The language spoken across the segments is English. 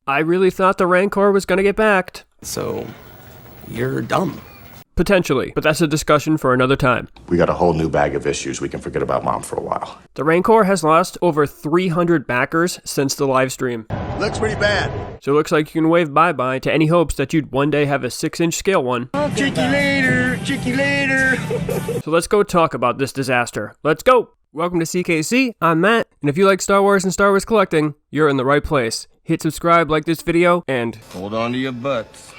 I really thought the Rancor was gonna get backed. So, you're dumb. Potentially, but that's a discussion for another time. We got a whole new bag of issues. We can forget about Mom for a while. The Rancor has lost over 300 backers since the live stream. Looks pretty bad. So it looks like you can wave bye-bye to any hopes that you'd one day have a 6-inch scale one. Check you later. Check you later. So let's go talk about this disaster. Let's go! Welcome to CKC, I'm Matt, and if you like Star Wars and Star Wars collecting, you're in the right place. Hit subscribe, like this video, and Hold on to your butts.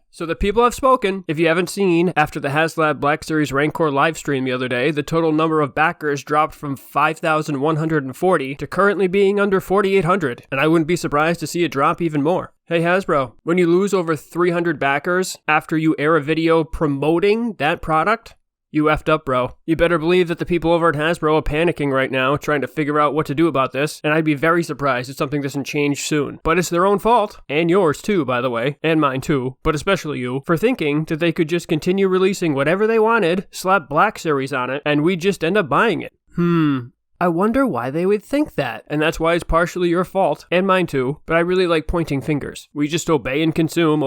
so the people have spoken. If you haven't seen, after the Haslab Black Series Rancor livestream the other day, the total number of backers dropped from 5,140 to currently being under 4,800, and I wouldn't be surprised to see it drop even more. Hey Hasbro, when you lose over 300 backers after you air a video promoting that product, you effed up, bro. You better believe that the people over at Hasbro are panicking right now, trying to figure out what to do about this, and I'd be very surprised if something doesn't change soon. But it's their own fault, and yours too, by the way, and mine too, but especially you, for thinking that they could just continue releasing whatever they wanted, slap Black Series on it, and we'd just end up buying it. I wonder why they would think that, and that's why it's partially your fault, and mine too, but I really like pointing fingers. We just obey and consume,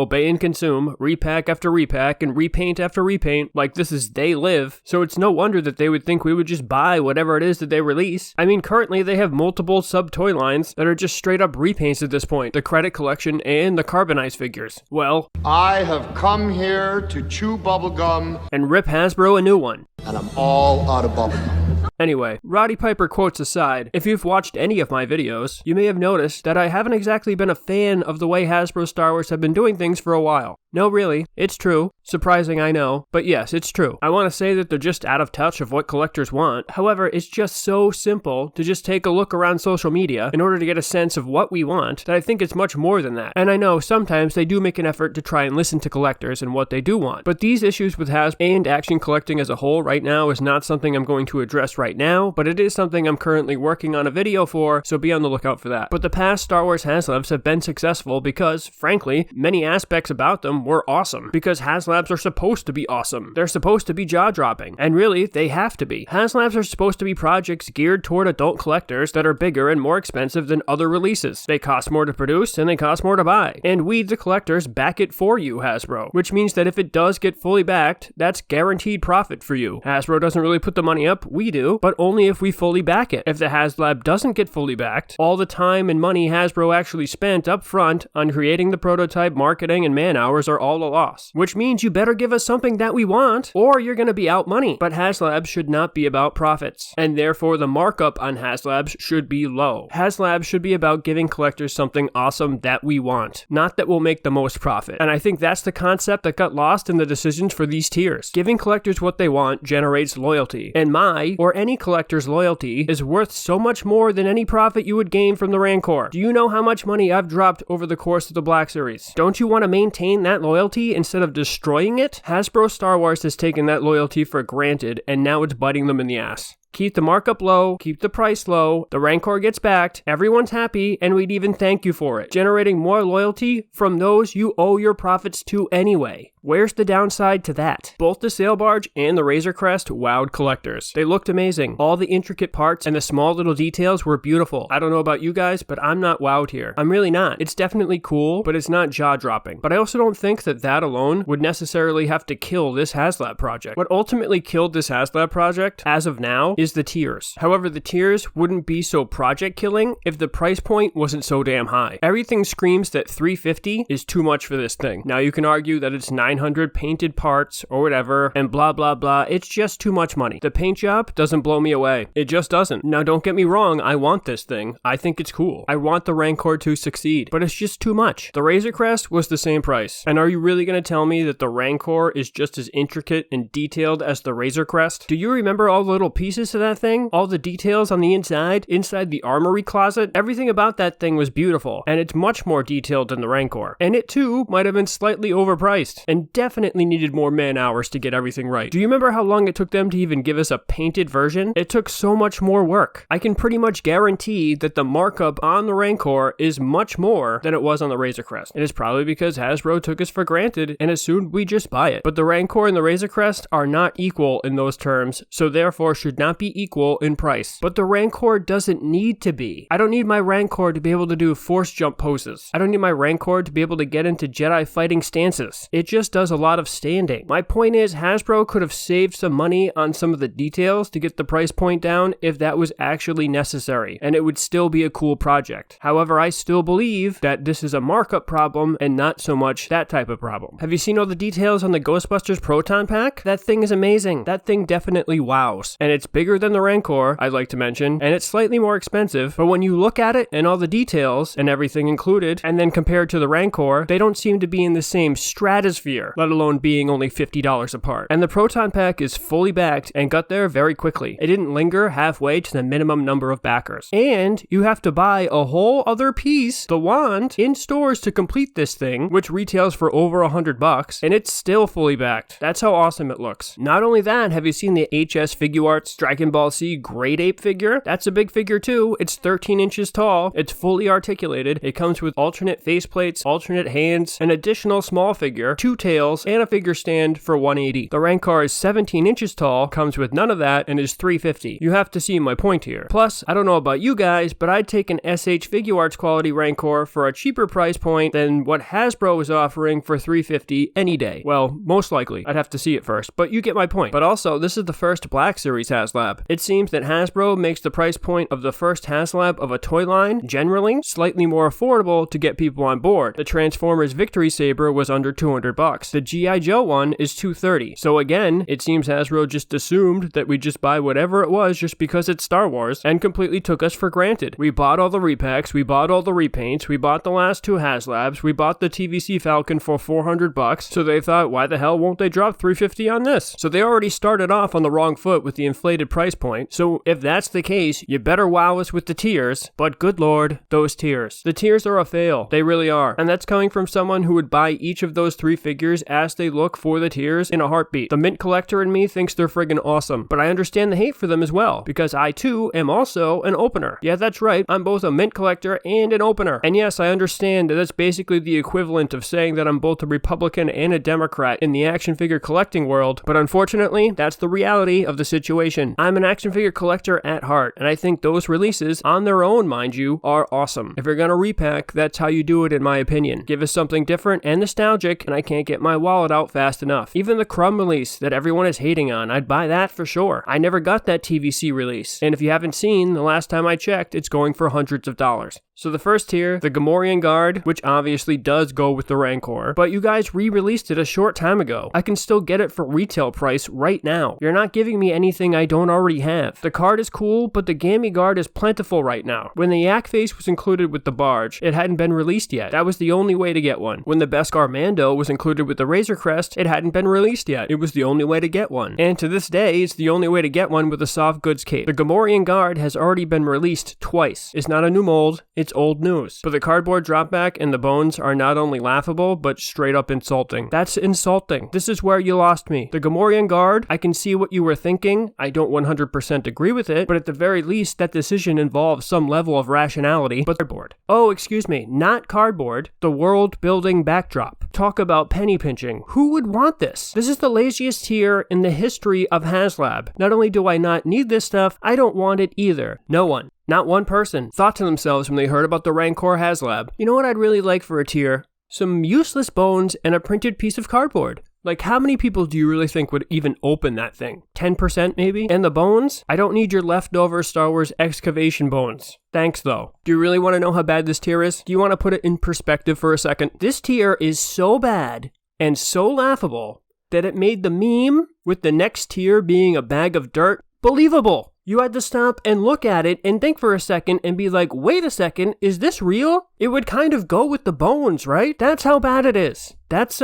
repack after repack, and repaint after repaint, like this is they live, so it's no wonder that they would think we would just buy whatever it is that they release. I mean, currently they have multiple sub-toy lines that are just straight up repaints at this point, the credit collection and the carbonized figures. Well, I have come here to chew bubblegum, and rip Hasbro a new one. and I'm all out of bubblegum. Anyway, Roddy Piper quotes aside, if you've watched any of my videos, you may have noticed that I haven't exactly been a fan of the way Hasbro Star Wars have been doing things for a while. No, really, it's true. Surprising, I know, but yes, it's true. I want to say that they're just out of touch of what collectors want. However, it's just so simple to just take a look around social media in order to get a sense of what we want that I think it's much more than that. And I know sometimes they do make an effort to try and listen to collectors and what they do want. But these issues with Hasbro and action collecting as a whole right now is not something I'm going to address right now, but it is something I'm currently working on a video for, so be on the lookout for that. But the past Star Wars Haslabs have been successful because, frankly, many aspects about them were awesome. Because Haslabs are supposed to be awesome. They're supposed to be jaw-dropping. And really, they have to be. Haslabs are supposed to be projects geared toward adult collectors that are bigger and more expensive than other releases. They cost more to produce and they cost more to buy. And we, the collectors, back it for you, Hasbro. Which means that if it does get fully backed, that's guaranteed profit for you. Hasbro doesn't really put the money up, we do, but only if we fully back it. If the Haslab doesn't get fully backed, all the time and money Hasbro actually spent up front on creating the prototype, marketing, and man-hours are all a loss. Which means you better give us something that we want, or you're gonna be out money. But Haslabs should not be about profits, and therefore the markup on Haslabs should be low. Haslabs should be about giving collectors something awesome that we want, not that will make the most profit. And I think that's the concept that got lost in the decisions for these tiers. Giving collectors what they want generates loyalty, and my, or any collector's loyalty, is worth so much more than any profit you would gain from the Rancor. Do you know how much money I've dropped over the course of the Black Series? Don't you want to maintain that loyalty instead of destroying it? Hasbro Star Wars has taken that loyalty for granted, and now it's biting them in the ass. Keep the markup low, keep the price low, the Rancor gets backed, everyone's happy, and we'd even thank you for it, generating more loyalty from those you owe your profits to anyway. Where's the downside to that? Both the Sail Barge and the Razor Crest wowed collectors. They looked amazing. All the intricate parts and the small little details were beautiful. I don't know about you guys, but I'm not wowed here. I'm really not. It's definitely cool, but it's not jaw-dropping. But I also don't think that that alone would necessarily have to kill this Haslab project. What ultimately killed this Haslab project, as of now, is the tiers. However, the tiers wouldn't be so project killing if the price point wasn't so damn high. Everything screams that $350 is too much for this thing. Now you can argue that it's 900 painted parts or whatever and blah blah blah. It's just too much money. The paint job doesn't blow me away. It just doesn't. Now don't get me wrong, I want this thing. I think it's cool. I want the Rancor to succeed, but it's just too much. The Razor Crest was the same price. And are you really going to tell me that the Rancor is just as intricate and detailed as the Razor Crest? Do you remember all the little pieces to that thing? All the details on the inside the armory closet? Everything about that thing was beautiful, and it's much more detailed than the Rancor. And it too might have been slightly overpriced, and definitely needed more man-hours to get everything right. Do you remember how long it took them to even give us a painted version? It took so much more work. I can pretty much guarantee that the markup on the Rancor is much more than it was on the Razor Crest. And it's probably because Hasbro took us for granted and assumed we just buy it. But the Rancor and the Razor Crest are not equal in those terms, so therefore should not be equal in price. But the Rancor doesn't need to be. I don't need my Rancor to be able to do force jump poses. I don't need my Rancor to be able to get into Jedi fighting stances. It just does a lot of standing. My point is, Hasbro could have saved some money on some of the details to get the price point down if that was actually necessary, and it would still be a cool project. However, I still believe that this is a markup problem and not so much that type of problem. Have you seen all the details on the Ghostbusters Proton Pack? That thing is amazing. That thing definitely wows. And it's bigger than the Rancor, I'd like to mention, and it's slightly more expensive, but when you look at it and all the details and everything included, and then compared to the Rancor, they don't seem to be in the same stratosphere, let alone being only $50 apart. And the Proton Pack is fully backed and got there very quickly. It didn't linger halfway to the minimum number of backers. And you have to buy a whole other piece, the wand, in stores to complete this thing, which retails for over $100, and it's still fully backed. That's how awesome it looks. Not only that, have you seen the HS Figuarts Dragon Ball Z Great Ape figure? That's a big figure too. It's 13 inches tall. It's fully articulated. It comes with alternate faceplates, alternate hands, an additional small figure, 2 tails, and a figure stand for $180. The Rancor is 17 inches tall, comes with none of that, and is $350. You have to see my point here. Plus, I don't know about you guys, but I'd take an SH Figuarts quality Rancor for a cheaper price point than what Hasbro is offering for $350 any day. Well, most likely. I'd have to see it first, but you get my point. But also, this is the first Black Series Haslab. It seems that Hasbro makes the price point of the first Haslab of a toy line, generally, slightly more affordable to get people on board. The Transformers Victory Saber was under $200. The G.I. Joe one is $230. So again, it seems Hasbro just assumed that we just buy whatever it was just because it's Star Wars, and completely took us for granted. We bought all the repacks, we bought all the repaints, we bought the last 2 Haslabs, we bought the TVC Falcon for $400, so they thought, why the hell won't they drop $350 on this? So they already started off on the wrong foot with the inflated price point. So if that's the case, you better wow us with the tiers. But good lord, those tiers. The tiers are a fail. They really are. And that's coming from someone who would buy each of those 3 figures as they look for the tiers in a heartbeat. The mint collector in me thinks they're friggin' awesome, but I understand the hate for them as well, because I too am also an opener. Yeah, that's right. I'm both a mint collector and an opener. And yes, I understand that that's basically the equivalent of saying that I'm both a Republican and a Democrat in the action figure collecting world, but unfortunately, that's the reality of the situation. I'm an action figure collector at heart, and I think those releases, on their own, mind you, are awesome. If you're gonna repack, that's how you do it in my opinion. Give us something different and nostalgic, and I can't get my wallet out fast enough. Even the Crumb release that everyone is hating on, I'd buy that for sure. I never got that TVC release, and if you haven't seen, the last time I checked, it's going for hundreds of dollars. So the first tier, the Gamorrean Guard, which obviously does go with the Rancor, but you guys re-released it a short time ago. I can still get it for retail price right now. You're not giving me anything I don't already have. The card is cool, but the Gammy Guard is plentiful right now. When the Yak Face was included with the Barge, it hadn't been released yet. That was the only way to get one. When the Beskar Mando was included with the Razor Crest, it hadn't been released yet. It was the only way to get one. And to this day, it's the only way to get one with a soft goods cape. The Gamorrean Guard has already been released twice. It's not a new mold, it's old news. But the cardboard dropback and the bones are not only laughable, but straight up insulting. That's insulting. This is where you lost me. The Gamorrean Guard, I can see what you were thinking. I don't 100% agree with it, but at the very least, that decision involves some level of rationality. But cardboard. Oh, excuse me, not cardboard. The world building backdrop. Talk about penny pinching. Who would want this? This is the laziest tier in the history of Haslab. Not only do I not need this stuff, I don't want it either. No one. Not one person thought to themselves when they heard about the Rancor Haslab, you know what I'd really like for a tier? Some useless bones and a printed piece of cardboard. Like, how many people do you really think would even open that thing? 10% maybe? And the bones? I don't need your leftover Star Wars excavation bones. Thanks though. Do you really want to know how bad this tier is? Do you want to put it in perspective for a second? This tier is so bad and so laughable that it made the meme with the next tier being a bag of dirt believable. You had to stop and look at it and think for a second and be like, wait a second, is this real? It would kind of go with the bones, right? That's how bad it is. That's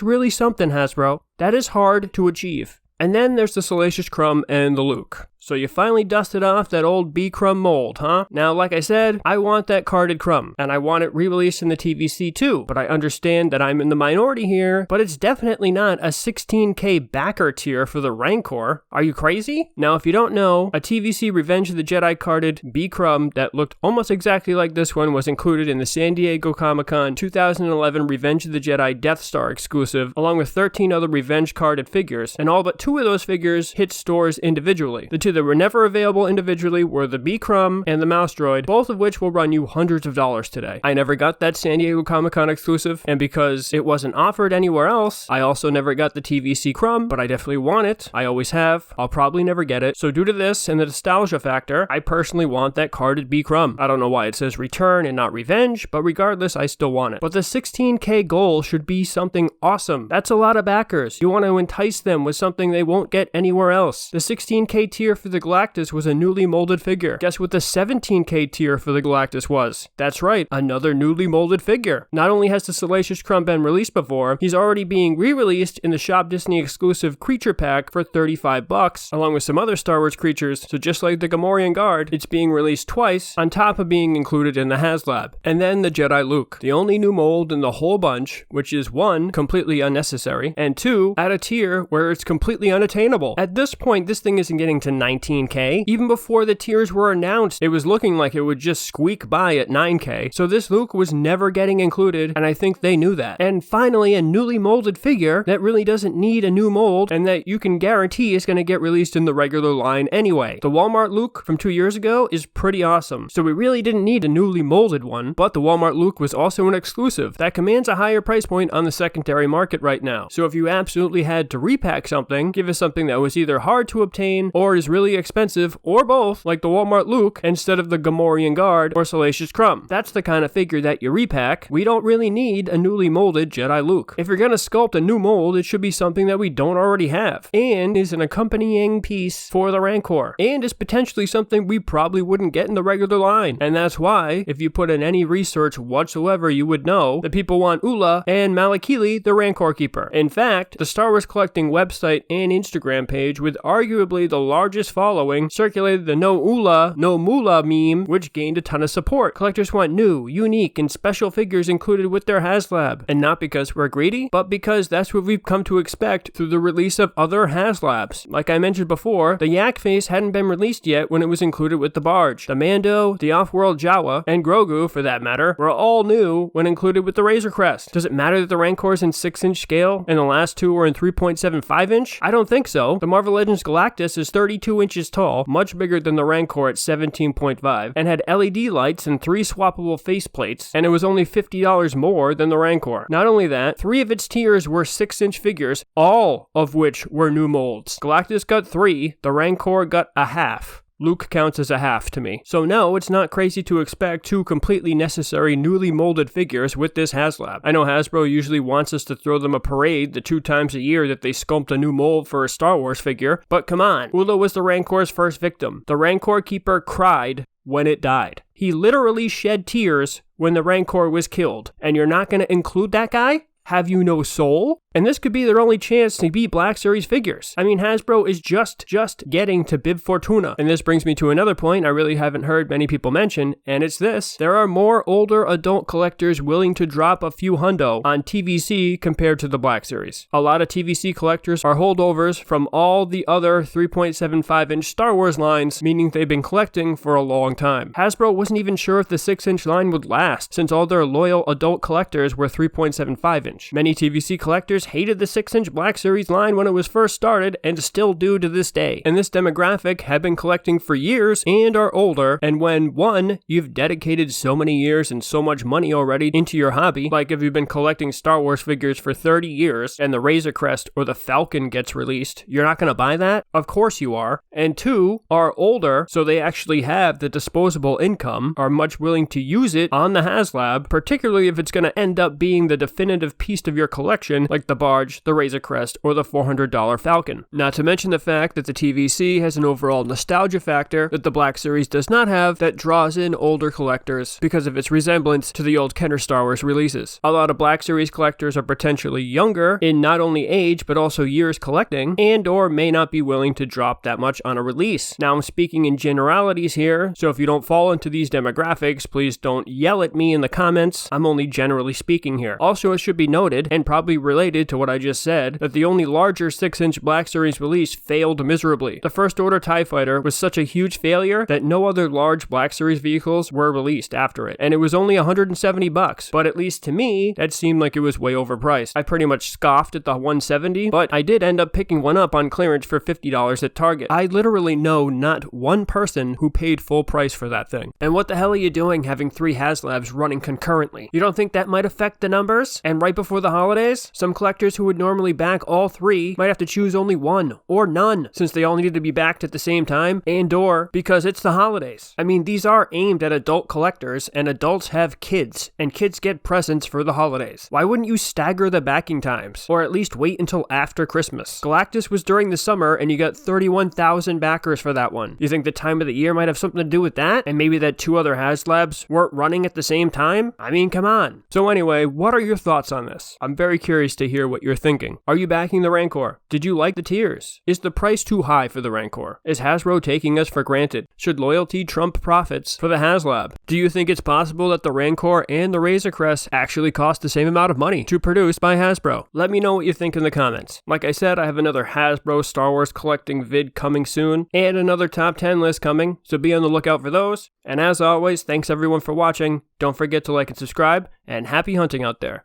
really something, Hasbro. That is hard to achieve. And then there's the Salacious Crumb and the Luke. So you finally dusted off that old B-Crumb mold, huh? Now, like I said, I want that carded crumb, and I want it re-released in the TVC too, but I understand that I'm in the minority here, but it's definitely not a 16K backer tier for the Rancor. Are you crazy? Now, if you don't know, a TVC Revenge of the Jedi carded B-Crumb that looked almost exactly like this one was included in the San Diego Comic-Con 2011 Revenge of the Jedi Death Star exclusive, along with 13 other Revenge carded figures, and all but 2 of those figures hit stores individually. The 2 two that were never available individually were the Bee Crumb and the Mouse Droid, both of which will run you hundreds of dollars today. I never got that San Diego Comic-Con exclusive, and because it wasn't offered anywhere else, I also never got the TVC Crumb, but I definitely want it. I always have. I'll probably never get it. So due to this and the nostalgia factor, I personally want that carded Bee Crumb. I don't know why it says return and not revenge, but regardless, I still want it. But the 16K goal should be something awesome. That's a lot of backers. You want to entice them with something they won't get anywhere else. The 16K tier for the Galactus was a newly molded figure. Guess what the 17K tier for the Galactus was? That's right, another newly molded figure. Not only has the Salacious Crumb been released before, he's already being re-released in the Shop Disney exclusive Creature Pack for $35, along with some other Star Wars creatures. So just like the Gamorrean Guard, it's being released twice, on top of being included in the Haslab. And then the Jedi Luke, the only new mold in the whole bunch, which is 1, completely unnecessary, and 2, at a tier where it's completely unattainable. At this point, this thing isn't getting to 19K. Even before the tiers were announced, it was looking like it would just squeak by at 9K. So this Luke was never getting included, and I think they knew that. And finally, a newly molded figure that really doesn't need a new mold, and that you can guarantee is going to get released in the regular line anyway. The Walmart Luke from 2 years ago is pretty awesome. So we really didn't need a newly molded one, but the Walmart Luke was also an exclusive that commands a higher price point on the secondary market right now. So if you absolutely had to repack something, give us something that was either hard to obtain or is really expensive, or both, like the Walmart Luke instead of the Gamorrean Guard or Salacious Crumb. That's the kind of figure that you repack. We don't really need a newly molded Jedi Luke. If you're gonna sculpt a new mold, it should be something that we don't already have, and is an accompanying piece for the Rancor, and is potentially something we probably wouldn't get in the regular line. And that's why, if you put in any research whatsoever, you would know that people want Ula and Malakili, the Rancor Keeper. In fact, the Star Wars Collecting website and Instagram page with arguably the largest following circulated the No Ula, No Mula meme, which gained a ton of support. Collectors want new, unique, and special figures included with their Haslab, and not because we're greedy, but because that's what we've come to expect through the release of other Haslabs. Like I mentioned before, the Yak face hadn't been released yet when it was included with the barge. The Mando, the Off-World Jawa, and Grogu, for that matter, were all new when included with the Razor Crest. Does it matter that the Rancor's in 6-inch scale and the last two were in 3.75 inch? I don't think so. The Marvel Legends Galactus is 32 inches tall, much bigger than the Rancor at 17.5, and had LED lights and 3 swappable faceplates, and it was only $50 more than the Rancor. Not only that, 3 of its tiers were 6-inch figures, all of which were new molds. Galactus got 3, the Rancor got a half. Luke counts as a half to me. So no, it's not crazy to expect 2 completely necessary newly molded figures with this Haslab. I know Hasbro usually wants us to throw them a parade the 2 times a year that they sculpt a new mold for a Star Wars figure, but come on, Ula was the Rancor's first victim. The Rancor Keeper cried when it died. He literally shed tears when the Rancor was killed, and you're not going to include that guy? Have you no soul? And this could be their only chance to beat Black Series figures. I mean, Hasbro is just getting to Bib Fortuna. And this brings me to another point I really haven't heard many people mention, and it's this. There are more older adult collectors willing to drop a few hundo on TVC compared to the Black Series. A lot of TVC collectors are holdovers from all the other 3.75-inch Star Wars lines, meaning they've been collecting for a long time. Hasbro wasn't even sure if the 6-inch line would last, since all their loyal adult collectors were 3.75-inch. Many TVC collectors hated the 6-inch Black Series line when it was first started, and still do to this day. And this demographic have been collecting for years and are older, and when, 1, you've dedicated so many years and so much money already into your hobby, like if you've been collecting Star Wars figures for 30 years, and the Razor Crest or the Falcon gets released, you're not gonna buy that? Of course you are. And 2, are older, so they actually have the disposable income, are much willing to use it on the Haslab, particularly if it's gonna end up being the definitive piece of your collection, like the barge, the Razor Crest, or the $400 Falcon. Not to mention the fact that the TVC has an overall nostalgia factor that the Black Series does not have that draws in older collectors because of its resemblance to the old Kenner Star Wars releases. A lot of Black Series collectors are potentially younger in not only age but also years collecting, and or may not be willing to drop that much on a release. Now I'm speaking in generalities here, so if you don't fall into these demographics, please don't yell at me in the comments. I'm only generally speaking here. Also, it should be noted, and probably related related to what I just said, that the only larger 6-inch Black Series release failed miserably. The First Order TIE Fighter was such a huge failure that no other large Black Series vehicles were released after it, and it was only $170, but at least to me, that seemed like it was way overpriced. I pretty much scoffed at the $170, but I did end up picking one up on clearance for $50 at Target. I literally know not one person who paid full price for that thing. And what the hell are you doing having 3 Haslabs running concurrently? You don't think that might affect the numbers? And right before the holidays, some collectors who would normally back all 3 might have to choose only one or none, since they all needed to be backed at the same time, and or because it's the holidays. I mean, these are aimed at adult collectors, and adults have kids, and kids get presents for the holidays. Why wouldn't you stagger the backing times, or at least wait until after Christmas? Galactus was during the summer, and you got 31,000 backers for that one. You think the time of the year might have something to do with that? And maybe that 2 other Haslabs weren't running at the same time? I mean, come on. So anyway, what are your thoughts on this? I'm very curious to hear what you're thinking. Are you backing the Rancor? Did you like the tiers? Is the price too high for the Rancor? Is Hasbro taking us for granted? Should loyalty trump profits for the Haslab? Do you think it's possible that the Rancor and the Razor Crest actually cost the same amount of money to produce by Hasbro? Let me know what you think in the comments. Like I said, I have another Hasbro Star Wars collecting vid coming soon, and another top 10 list coming, so be on the lookout for those. And as always, thanks everyone for watching. Don't forget to like and subscribe, and happy hunting out there.